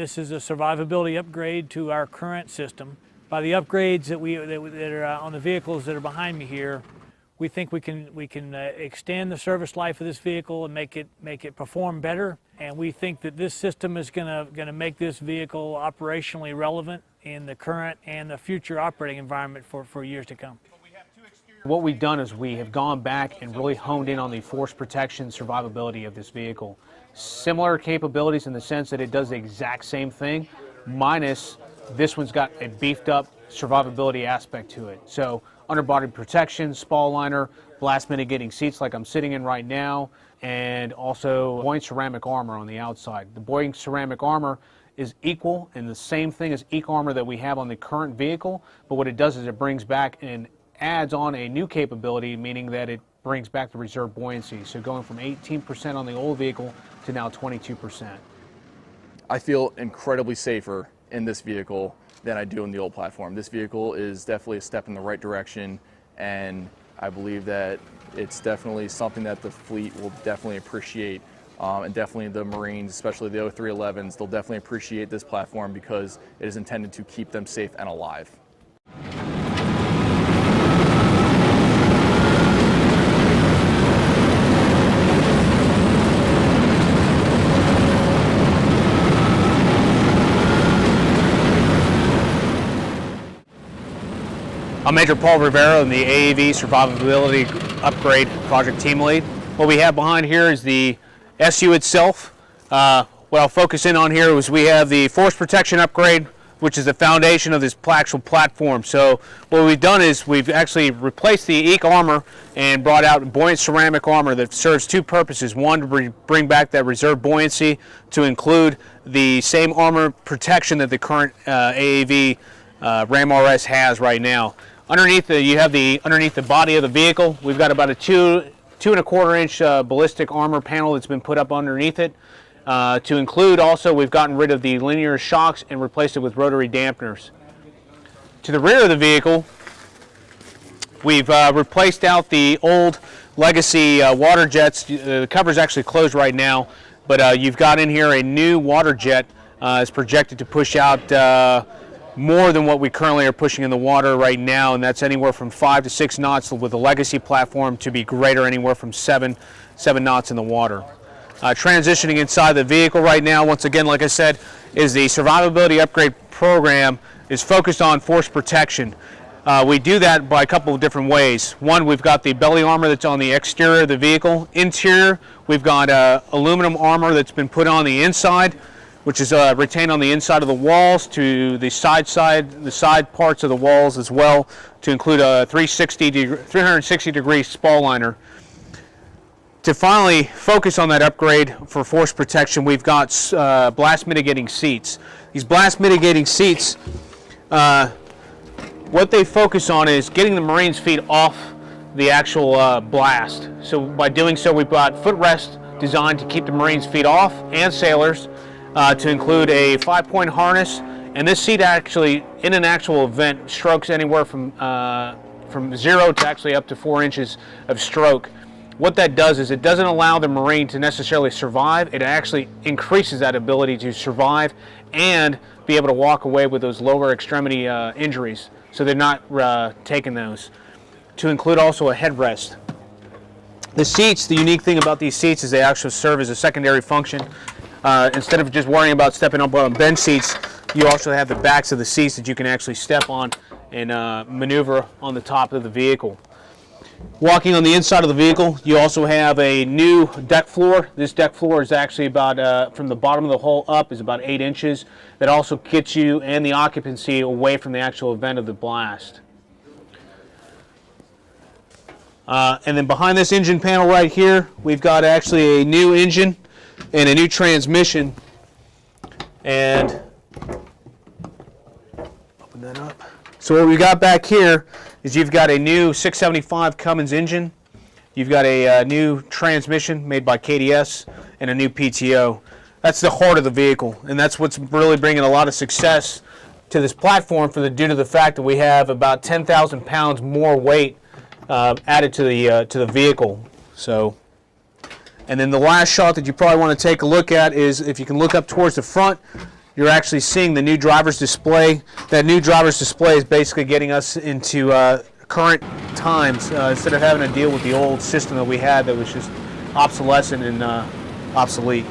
this is a survivability upgrade to our current system. By the upgrades that are on the vehicles that are behind me here, we think we can extend the service life of this vehicle and make it perform better. And we think that this system is going to make this vehicle operationally relevant in the current and the future operating environment for years to come. What we've done is we have gone back and really honed in on the force protection survivability of this vehicle. Similar capabilities in the sense that it does the exact same thing, minus this one's got a beefed up survivability aspect to it. So underbody protection, spall liner, blast mitigating seats like I'm sitting in right now, and also buoyant ceramic armor on the outside. The buoyant ceramic armor is equal and the same thing as armor that we have on the current vehicle, but what it does is it brings back and adds on a new capability, meaning that it brings back the reserve buoyancy. So going from 18% on the old vehicle to now 22%. I feel incredibly safer in this vehicle than I do in the old platform. This vehicle is definitely a step in the right direction, and I believe that it's definitely something that the fleet will definitely appreciate, and definitely the Marines, especially the 0311s, they'll definitely appreciate this platform because it is intended to keep them safe and alive. I'm Major Paul Rivera, I'm the AAV Survivability Upgrade Project Team Lead. What we have behind here is the SU itself. What I'll focus in on here is we have the force protection upgrade, which is the foundation of this actual platform. So what we've done is we've actually replaced the armor and brought out buoyant ceramic armor that serves two purposes. One, to bring back that reserve buoyancy, to include the same armor protection that the current AAV Ram RS has right now. Underneath underneath the body of the vehicle, we've got about a 2.25 inch ballistic armor panel that's been put up underneath it. To include also, we've gotten rid of the linear shocks and replaced it with rotary dampeners. To the rear of the vehicle, we've replaced out the old legacy water jets. The cover's actually closed right now, but you've got in here a new water jet. It's projected to push out more than what we currently are pushing in the water right now, and that's anywhere from 5 to 6 knots with the legacy platform to be greater, anywhere from 7 knots in the water. Transitioning inside the vehicle right now, once again, like I said, is the survivability upgrade program is focused on force protection. We do that by a couple of different ways. One, we've got the belly armor that's on the exterior of the vehicle. Interior, we've got aluminum armor that's been put on the inside, which is retained on the inside of the walls to the side parts of the walls as well, to include a 360 degree spall liner. To finally focus on that upgrade for force protection, we've got blast mitigating seats. These blast mitigating seats, what they focus on is getting the Marines' feet off the actual blast. So by doing so, we've got footrest designed to keep the Marines' feet off, and sailors, to include a 5-point harness. And this seat actually, in an actual event, strokes anywhere from 0 to actually up to 4 inches of stroke. What that does is it doesn't allow the Marine to necessarily survive. It actually increases that ability to survive and be able to walk away with those lower extremity injuries. So they're not taking those. To include also a headrest. The seats, the unique thing about these seats is they actually serve as a secondary function. Instead of just worrying about stepping up on bench seats, you also have the backs of the seats that you can actually step on and maneuver on the top of the vehicle. Walking on the inside of the vehicle, you also have a new deck floor. This deck floor is actually about, from the bottom of the hull up, is about 8 inches. That also gets you and the occupancy away from the actual event of the blast. And then behind this engine panel right here, we've got actually a new engine and a new transmission. And open that up. So what we got back here is you've got a new 675 Cummins engine, you've got a new transmission made by KDS, and a new PTO. That's the heart of the vehicle, and that's what's really bringing a lot of success to this platform due to the fact that we have about 10,000 pounds more weight added to the vehicle. So, and then the last shot that you probably want to take a look at is if you can look up towards the front. you're actually seeing the new driver's display. That new driver's display is basically getting us into current times instead of having to deal with the old system that we had that was just obsolescent and obsolete.